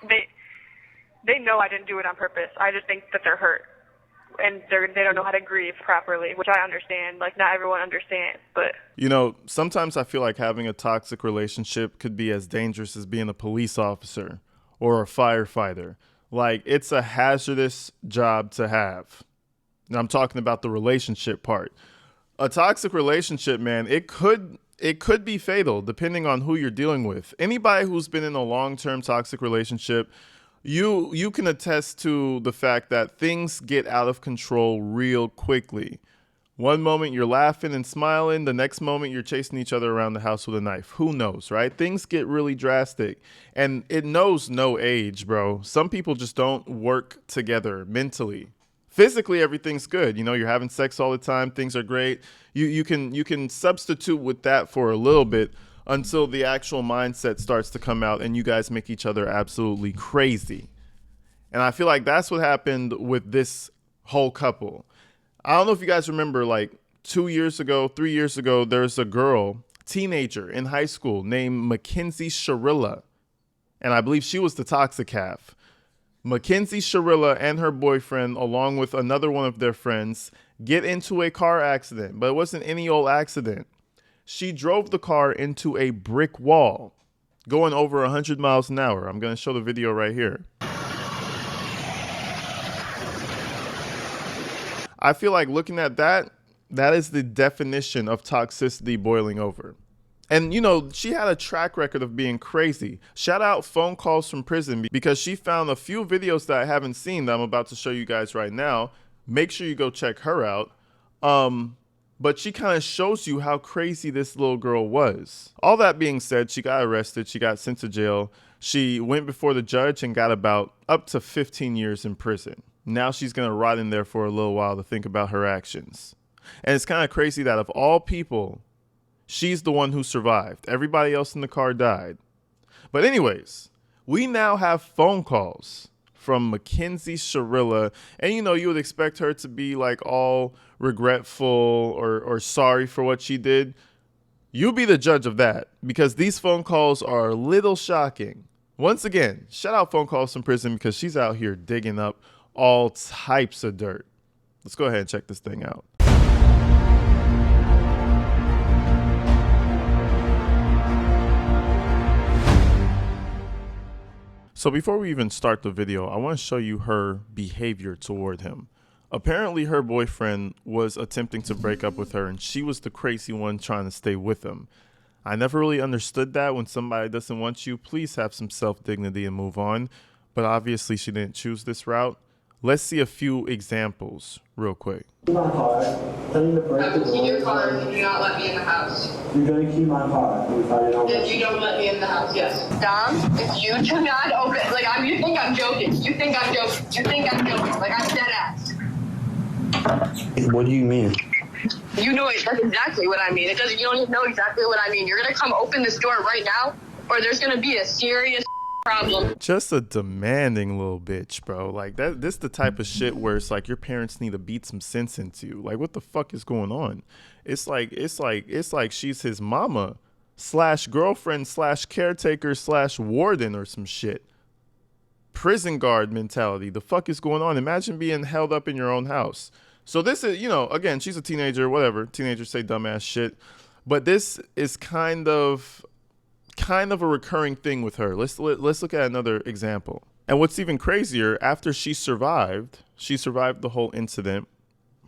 they know I didn't do it on purpose. I just think that they're hurt. And they don't know how to grieve properly, which I understand. Like, not everyone understands, but... You know, sometimes I feel like having a toxic relationship could be as dangerous as being a police officer or a firefighter. Like, it's a hazardous job to have. And I'm talking about the relationship part. A toxic relationship, man, it could be fatal depending on who you're dealing with. Anybody who's been in a long-term toxic relationship, you can attest to the fact that things get out of control real quickly. One moment you're laughing and smiling, the next moment you're chasing each other around the house with a knife. Who knows, right? Things get really drastic, and it knows no age, bro. Some people just don't work together mentally. Physically, everything's good. You know, you're having sex all the time. Things are great. You can substitute with that for a little bit until the actual mindset starts to come out and you guys make each other absolutely crazy. And I feel like that's what happened with this whole couple. I don't know if you guys remember, like 3 years ago, there's a girl, teenager in high school named Mackenzie Shirilla. And I believe she was the toxic half. Mackenzie Shirilla and her boyfriend, along with another one of their friends, get into a car accident, but it wasn't any old accident. She drove the car into a brick wall, going over 100 miles an hour. I'm going to show the video right here. I feel like looking at that is the definition of toxicity boiling over. And, you know, she had a track record of being crazy. Shout out Phone Calls from Prison, because she found a few videos that I haven't seen that I'm about to show you guys right now. Make sure you go check her out. But she kind of shows you how crazy this little girl was. All that being said, she got arrested. She got sent to jail. She went before the judge and got about up to 15 years in prison. Now she's going to rot in there for a little while to think about her actions. And it's kind of crazy that of all people, she's the one who survived. Everybody else in the car died. But anyways, we now have phone calls from Mackenzie Shirilla. And, you know, you would expect her to be like all regretful or sorry for what she did. You be the judge of that, because these phone calls are a little shocking. Once again, shout out Phone Calls from Prison, because she's out here digging up all types of dirt. Let's go ahead and check this thing out. So before we even start the video, I want to show you her behavior toward him. Apparently her boyfriend was attempting to break up with her, and she was the crazy one trying to stay with him. I never really understood that. When somebody doesn't want you, please have some self-dignity and move on. But obviously she didn't choose this route. Let's see a few examples real quick. My car. Tell me to break the door. Keep your car and you do not let me in the house. You're going to keep my car. If you don't let me in the house, yes. Dom, if you do not open, you think I'm joking. You think I'm joking. Like, I'm dead ass. What do you mean? You know it. That's exactly what I mean. You don't even know exactly what I mean. You're going to come open this door right now, or there's going to be a serious problem. Just a demanding little bitch, bro. Like this the type of shit where it's like your parents need to beat some sense into you. Like, what the fuck is going on? It's like she's his mama / girlfriend / caretaker / warden or some shit. Prison guard mentality. The fuck is going on? Imagine being held up in your own house. So this is, you know, again, she's a teenager, whatever. Teenagers say dumbass shit. But this is kind of a recurring thing with her. Let's look at another example. And what's even crazier, after she survived the whole incident.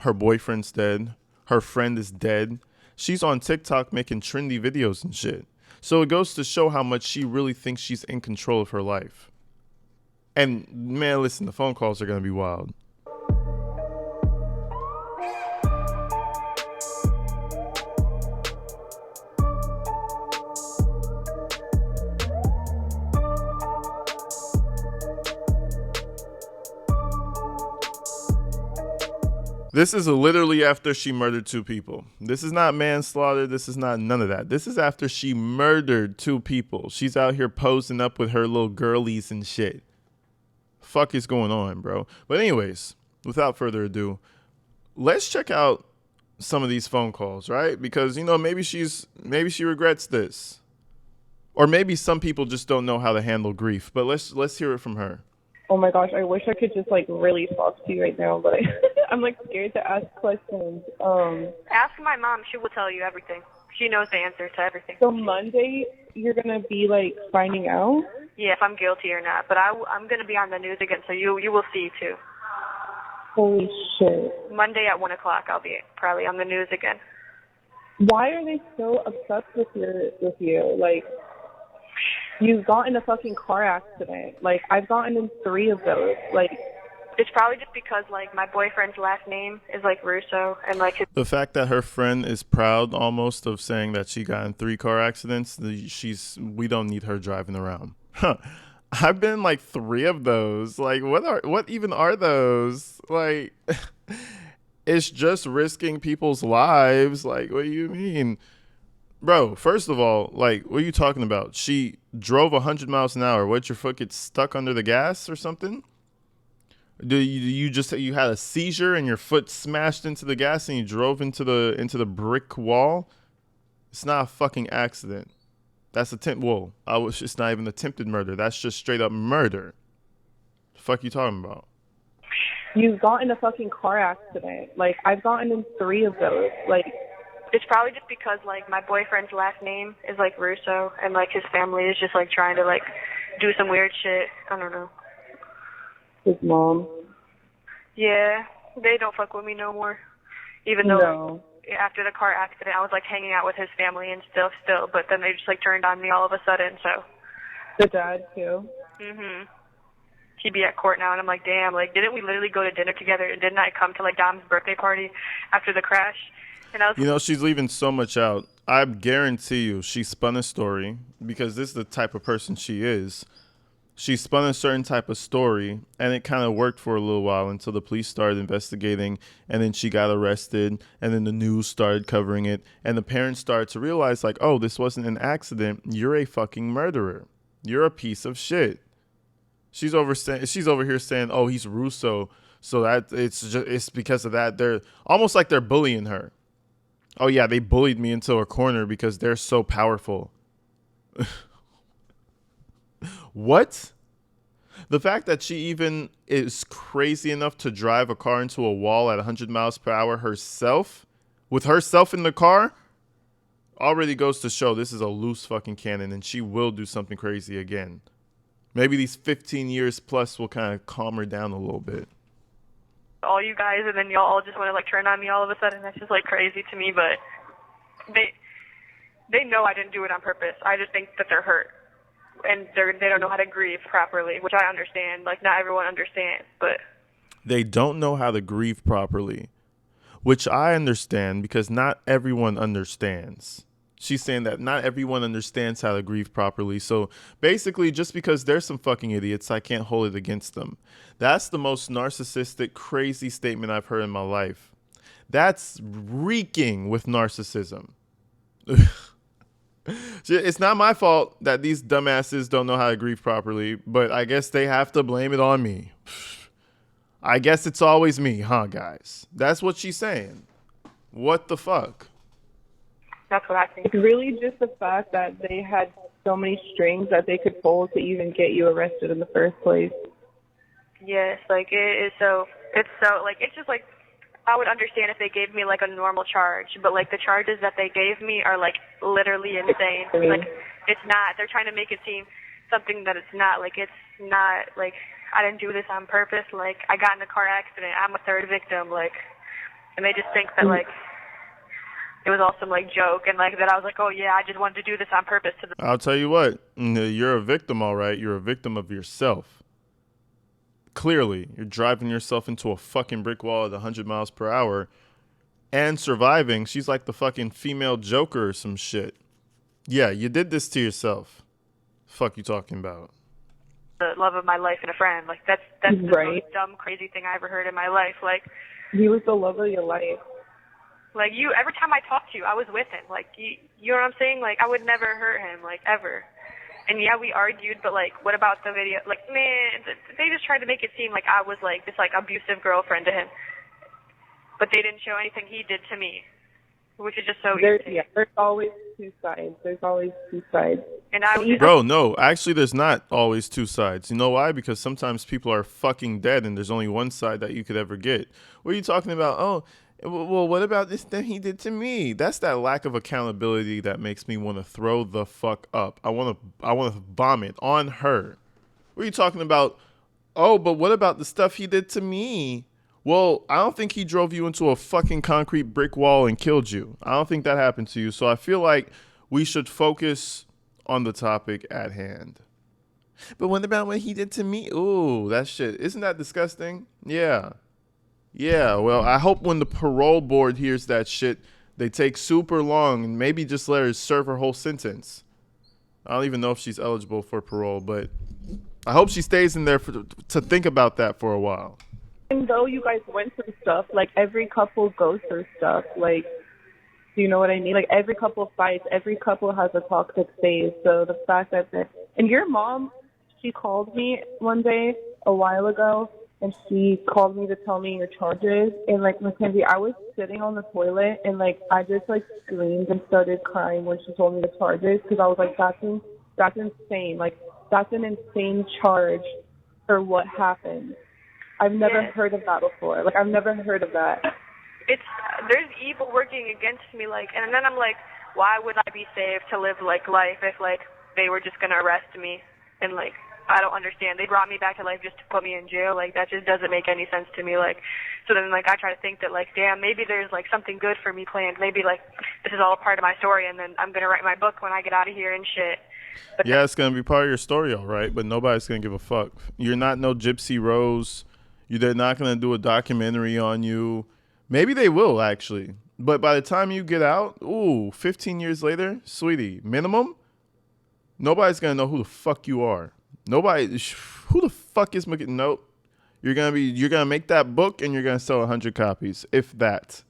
Her boyfriend's dead. Her friend is dead. She's on TikTok making trendy videos and shit. So it goes to show how much she really thinks she's in control of her life. And man, listen, the phone calls are going to be wild. This is literally after she murdered 2 people. This is not manslaughter. This is not none of that. This is after she murdered 2 people. She's out here posing up with her little girlies and shit. Fuck is going on, bro? But anyways, without further ado, let's check out some of these phone calls, right? Because, you know, maybe she regrets this. Or maybe some people just don't know how to handle grief. But let's hear it from her. Oh my gosh, I wish I could just like really talk to you right now, but I'm like scared to ask questions. Ask my mom; she will tell you everything. She knows the answer to everything. So Monday, you're gonna be like finding out? Yeah, if I'm guilty or not. But I'm gonna be on the news again, so you will see too. Holy shit! Monday at 1:00, I'll be probably on the news again. Why are they so obsessed with you? Like, you got in a fucking car accident. Like, I've gotten in 3 of those. Like, it's probably just because like my boyfriend's last name is like Russo, and like the fact that her friend is proud almost of saying that she got in 3 car accidents. We don't need her driving around. Huh. I've been in like 3 of those. Like, what even are those? Like, it's just risking people's lives. Like, what do you mean? Bro, first of all, like, what are you talking about? She drove 100 miles an hour. What, your foot get stuck under the gas or something? You had a seizure and your foot smashed into the gas and you drove into the brick wall? It's not a fucking accident. That's it's not even attempted murder. That's just straight up murder. The fuck you talking about? you got in a fucking car accident. Like, I've gotten in 3 of those. Like, it's probably just because, like, my boyfriend's last name is, like, Russo, and, like, his family is just, like, trying to, like, do some weird shit. I don't know. his mom. Yeah, they don't fuck with me no more. Even though, like, after the car accident, I was, like, hanging out with his family and still, but then they just, like, turned on me all of a sudden, so. The dad, too? Mhm. He'd be at court now, and I'm like, damn, like, didn't we literally go to dinner together, and didn't I come to, like, Dom's birthday party after the crash? And I was, you know, she's leaving so much out. I guarantee you she spun a story, because this is the type of person she is. She spun a certain type of story, and it kind of worked for a little while until the police started investigating, and then she got arrested, and then the news started covering it, and the parents started to realize, like, oh, this wasn't an accident. You're a fucking murderer. You're a piece of shit. She's over here saying, oh, he's Russo, so that it's because of that. They're almost like they're bullying her. Oh yeah, they bullied me into a corner because they're so powerful. What? The fact that she even is crazy enough to drive a car into a wall at 100 miles per hour herself, with herself in the car, already goes to show this is a loose fucking cannon, and she will do something crazy again. Maybe these 15 years plus will kind of calm her down a little bit. all you guys, and then y'all all just want to, like, turn on me all of a sudden. That's just, like, crazy to me, but they know I didn't do it on purpose. I just think that they're hurt, and they don't know how to grieve properly, which I understand. Like, not everyone understands, but they don't know how to grieve properly, which I understand because not everyone understands. She's saying that not everyone understands how to grieve properly. So basically, just because they're some fucking idiots, I can't hold it against them. That's the most narcissistic, crazy statement I've heard in my life. That's reeking with narcissism. It's not my fault that these dumbasses don't know how to grieve properly, but I guess they have to blame it on me. I guess it's always me, huh, guys? That's what she's saying. What the fuck? that's what I think. It's really just the fact that they had so many strings that they could pull to even get you arrested in the first place. Yes, like, it's just, like, I would understand if they gave me, like, a normal charge, but, like, the charges that they gave me are, like, literally insane. Like, it's not. They're trying to make it seem something that it's not. Like, it's not, like, I didn't do this on purpose. Like, I got in a car accident. I'm a third victim. Like, and they just think that, like, it was all some, like, joke, and, like, that I was like, oh, yeah, I just wanted to do this on purpose. I'll tell you what. You're a victim, all right. You're a victim of yourself. Clearly, you're driving yourself into a fucking brick wall at 100 miles per hour and surviving. She's like the fucking female Joker or some shit. Yeah, you did this to yourself. Fuck you talking about? The love of my life and a friend. Like, that's the most dumb, crazy thing I ever heard in my life. Like, he was the love of your life. Like, every time I talked to you, I was with him. Like, you know what I'm saying? Like, I would never hurt him, like, ever. And yeah, we argued, but, like, what about the video? Like, man, they just tried to make it seem like I was, like, this, like, abusive girlfriend to him. But they didn't show anything he did to me. which is just so There's irritating. there's always two sides. There's always two sides. And I was just, Bro, no. Actually, there's not always two sides. You know why? Because sometimes people are fucking dead and there's only one side that you could ever get. What are you talking about? Oh, well, what about this that he did to me? That's that lack of accountability that makes me want to throw the fuck up. I want to vomit on her. What are you talking about? Oh, but what about the stuff he did to me? Well, I don't think he drove you into a fucking concrete brick wall and killed you. I don't think that happened to you. So I feel like we should focus on the topic at hand. But what about what he did to me? Ooh, that shit. Isn't that disgusting? Yeah. Yeah, well, I hope when the parole board hears that shit, they take super long and maybe just let her serve her whole sentence. I don't even know if she's eligible for parole, but I hope she stays in there to think about that for a while. Even though you guys went through stuff, like every couple goes through stuff. Like, do you know what I mean? Like every couple fights, every couple has a toxic phase. So the fact that and your mom, she called me one day a while ago, and she called me to tell me your charges. And like, Mackenzie, I was sitting on the toilet and like I just like screamed and started crying when she told me the charges, because I was like, that's insane. Like that's an insane charge for what happened. I've never heard of that before. Like I've never heard of that. There's evil working against me, like, and then I'm like, why would I be saved to live like life if like they were just gonna arrest me? And like, I don't understand. They brought me back to life just to put me in jail. Like that just doesn't make any sense to me. Like, so then like I try to think that like, damn, maybe there's like something good for me planned. Maybe like this is all a part of my story, and then I'm gonna write my book when I get out of here and shit. But yeah, it's gonna be part of your story, all right. But nobody's gonna give a fuck. You're not no Gypsy Rose. They're not gonna do a documentary on you. Maybe they will actually. But by the time you get out, 15 years later, sweetie, minimum, nobody's gonna know who the fuck you are. Nobody. Who the fuck is Mackenzie? Nope. You're gonna make that book and you're gonna sell 100 copies, if that.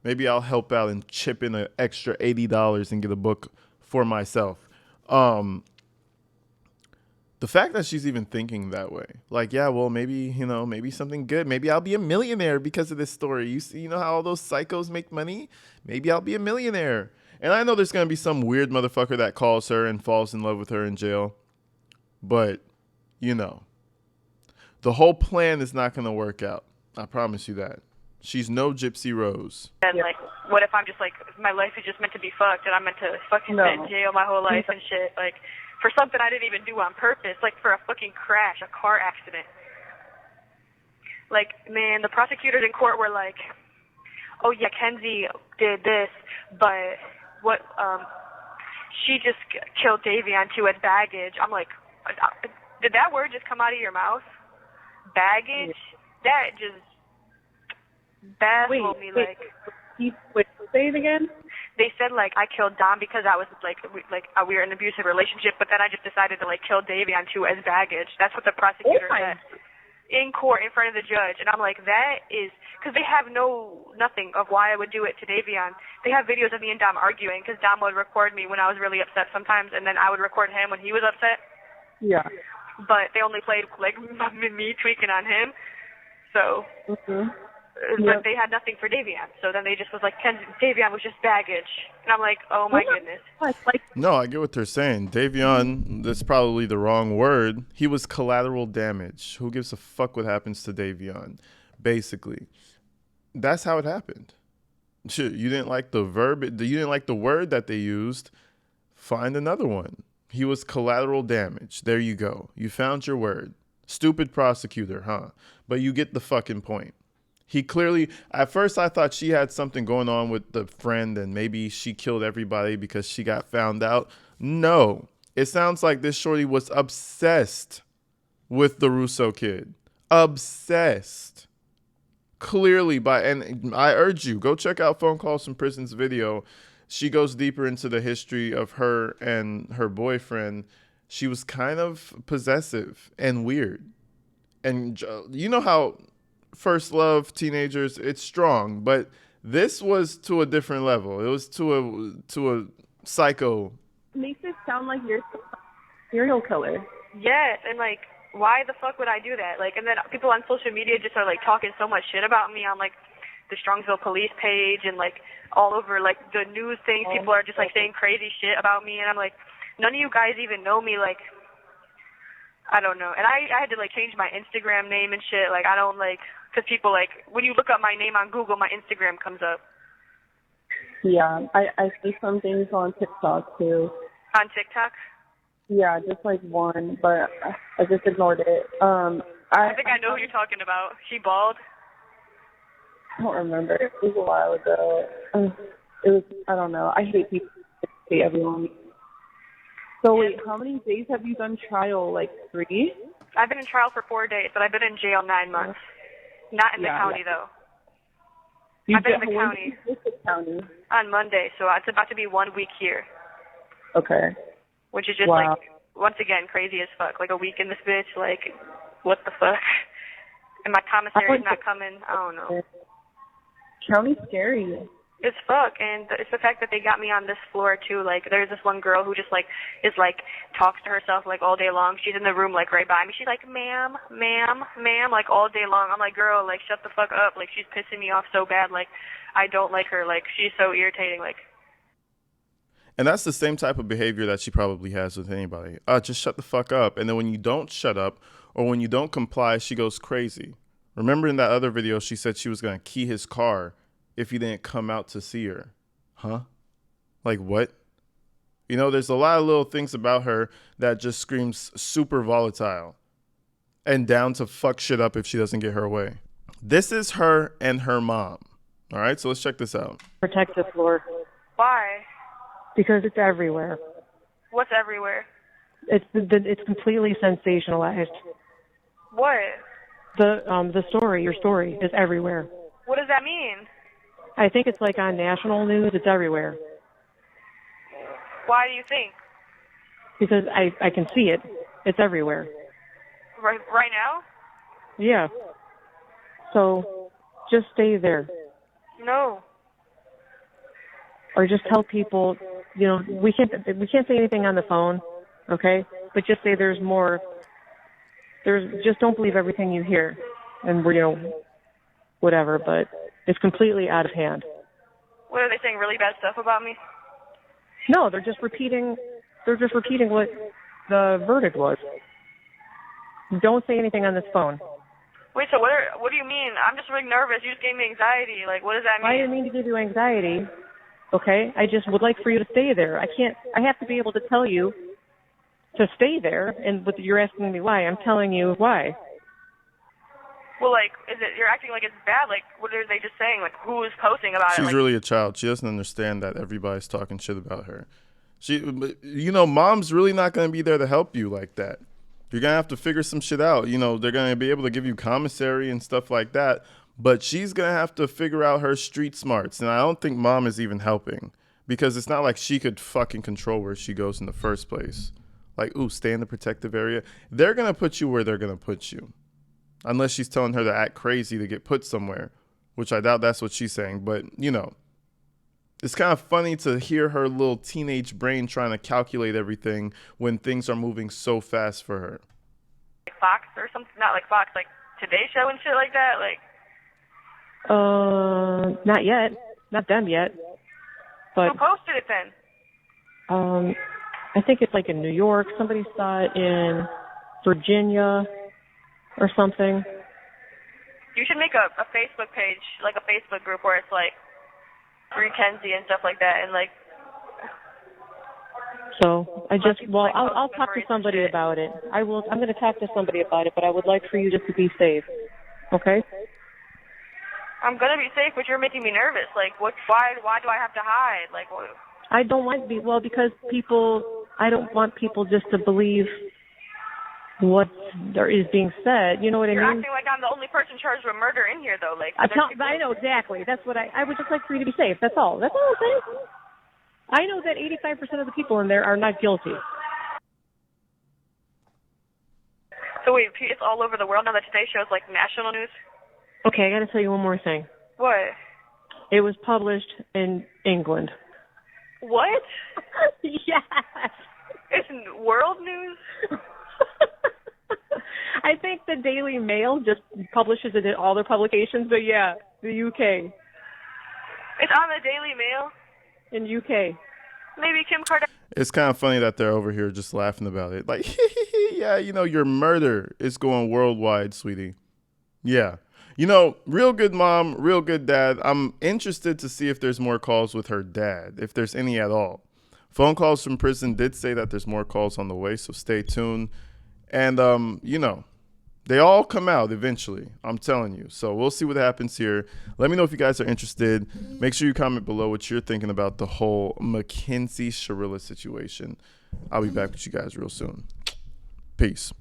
Maybe I'll help out and chip in an extra $80 and get a book for myself. The fact that she's even thinking that way, like, yeah, well, maybe, maybe something good. Maybe I'll be a millionaire because of this story. You know how all those psychos make money? Maybe I'll be a millionaire. And I know there's going to be some weird motherfucker that calls her and falls in love with her in jail. But, the whole plan is not going to work out. I promise you that. She's no Gypsy Rose. And like, what if I'm just like, my life is just meant to be fucked and I'm meant to fucking sit in jail my whole life and shit, like, for something I didn't even do on purpose, like for a fucking crash, a car accident. Like, man, the prosecutors in court were like, oh yeah, Kenzie did this, but what, she just killed Davion too as baggage. I'm like, did that word just come out of your mouth? Baggage? That just baffled me. Like, wait, say it again. They said like I killed Dom because I was like we were in an abusive relationship, but then I just decided to like kill Davion too as baggage. That's what the prosecutor said in court in front of the judge, and I'm like, that is because they have nothing of why I would do it to Davion. They have videos of me and Dom arguing because Dom would record me when I was really upset sometimes, and then I would record him when he was upset. Yeah. But they only played like me tweaking on him, so. Mm-hmm. But they had nothing for Davion, so then they just was like, Davion was just baggage, and I'm like, oh my goodness. No, I get what they're saying. Davion, that's probably the wrong word. He was collateral damage. Who gives a fuck what happens to Davion? Basically, that's how it happened. Shit, you didn't like the verb, you didn't like the word that they used. Find another one. He was collateral damage. There you go. You found your word. Stupid prosecutor, huh? But you get the fucking point. He clearly, at first I thought she had something going on with the friend and maybe she killed everybody because she got found out. No, it sounds like this shorty was obsessed with the Russo kid. Obsessed. Clearly and I urge you, go check out Phone Calls from Prison's video. She goes deeper into the history of her and her boyfriend. She was kind of possessive and weird. And you know how first love, teenagers, it's strong, but this was to a different level. It was to a psycho. It makes it sound like you're a serial killer. Yes, and like, why the fuck would I do that? Like, and then people on social media just are like talking so much shit about me. I'm like, the Strongsville police page and like all over like the news things. People are just like saying crazy shit about me, and I'm like, none of you guys even know me. Like, I don't know. And I had to like change my Instagram name and shit. Like, I don't like, because people like, when you look up my name on Google, my Instagram comes up. Yeah, I see some things on TikTok too. On TikTok? Yeah, just like one, but I just ignored it. I think I know who you're talking about. She bald? I don't remember. It was a while ago. It was, I don't know. I hate people that say everyone. So wait, how many days have you done trial? Like 3? I've been in trial for 4 days, but I've been in jail 9 months. Not in the county, though. I've been in the county on Monday, so it's about to be 1 week here. Okay. Which is just like, once again, crazy as fuck. Like a week in this bitch, like, what the fuck? And my commissary's not coming. I don't know. County's scary. It's fuck, and it's the fact that they got me on this floor too. Like, there's this one girl who just like is like talks to herself like all day long. She's in the room like right by me. She's like, ma'am, like all day long. I'm like, girl, like shut the fuck up. Like she's pissing me off so bad. Like I don't like her. Like she's so irritating. Like. And that's the same type of behavior that she probably has with anybody. Just shut the fuck up. And then when you don't shut up or when you don't comply, she goes crazy. Remember in that other video, she said she was going to key his car if he didn't come out to see her. Huh? Like what? You know, there's a lot of little things about her that just screams super volatile and down to fuck shit up if she doesn't get her way. This is her and her mom. All right, so let's check this out. Protect the floor. Why? Because it's everywhere. What's everywhere? It's completely sensationalized. What? The story, your story, is everywhere. What does that mean? I think it's like on national news. It's everywhere. Why do you think? Because I can see it. It's everywhere. Right now? Yeah. So just stay there. No. Or just tell people, you know, we can't say anything on the phone, okay? But just say there's more. Just don't believe everything you hear, and we're, you know, whatever. But it's completely out of hand. What, are they saying really bad stuff about me? No, they're just repeating what the verdict was. Don't say anything on this phone. Wait, so what do you mean? I'm just really nervous. You just gave me anxiety. Like, what does that mean? I didn't mean to give you anxiety. Okay? I just would like for you to stay there. I have to be able to tell you to stay there, and you're asking me why. I'm telling you why. Well, like, you're acting like it's bad? Like, what are they just saying? Like, who is posting about it? She's like, really a child. She doesn't understand that everybody's talking shit about her. You know, mom's really not going to be there to help you like that. You're going to have to figure some shit out. You know, they're going to be able to give you commissary and stuff like that, but she's going to have to figure out her street smarts. And I don't think mom is even helping because it's not like she could fucking control where she goes in the first place. Like, ooh, stay in the protective area. They're going to put you where they're going to put you. Unless she's telling her to act crazy to get put somewhere, which I doubt that's what she's saying. But, you know, it's kind of funny to hear her little teenage brain trying to calculate everything when things are moving so fast for her. Fox or something? Not like Fox, like Today Show and shit like that? Like. Not yet. Not them yet. But who posted it then? I think it's like in New York. Somebody saw it in Virginia or something. You should make a Facebook page, like a Facebook group where it's like Mackenzie and stuff like that, and like. So I'll talk to somebody about it. I'm going to talk to somebody about it, but I would like for you just to be safe. Okay? I'm gonna be safe, but you're making me nervous. Like, why do I have to hide? Like, what? I don't want to be, because I don't want people just to believe what there is being said. You know what I mean? You're acting like I'm the only person charged with murder in here, though. Like, I know exactly. That's what I would just like for you to be safe. That's all. That's all I'm saying. I know that 85% of the people in there are not guilty. So wait, it's all over the world now that Today Show is like national news? Okay, I got to tell you one more thing. What? It was published in England. What? Yes. It's world news? I think the Daily Mail just publishes it in all their publications, but yeah, the UK. It's on the Daily Mail. In UK. Maybe Kim Kardashian. It's kind of funny that they're over here just laughing about it. Like, yeah, you know, your murder is going worldwide, sweetie. Yeah. You know, real good mom, real good dad. I'm interested to see if there's more calls with her dad, if there's any at all. Phone calls from prison did say that there's more calls on the way, so stay tuned. And, you know, they all come out eventually, I'm telling you. So we'll see what happens here. Let me know if you guys are interested. Make sure you comment below what you're thinking about the whole Mackenzie Shirilla situation. I'll be back with you guys real soon. Peace.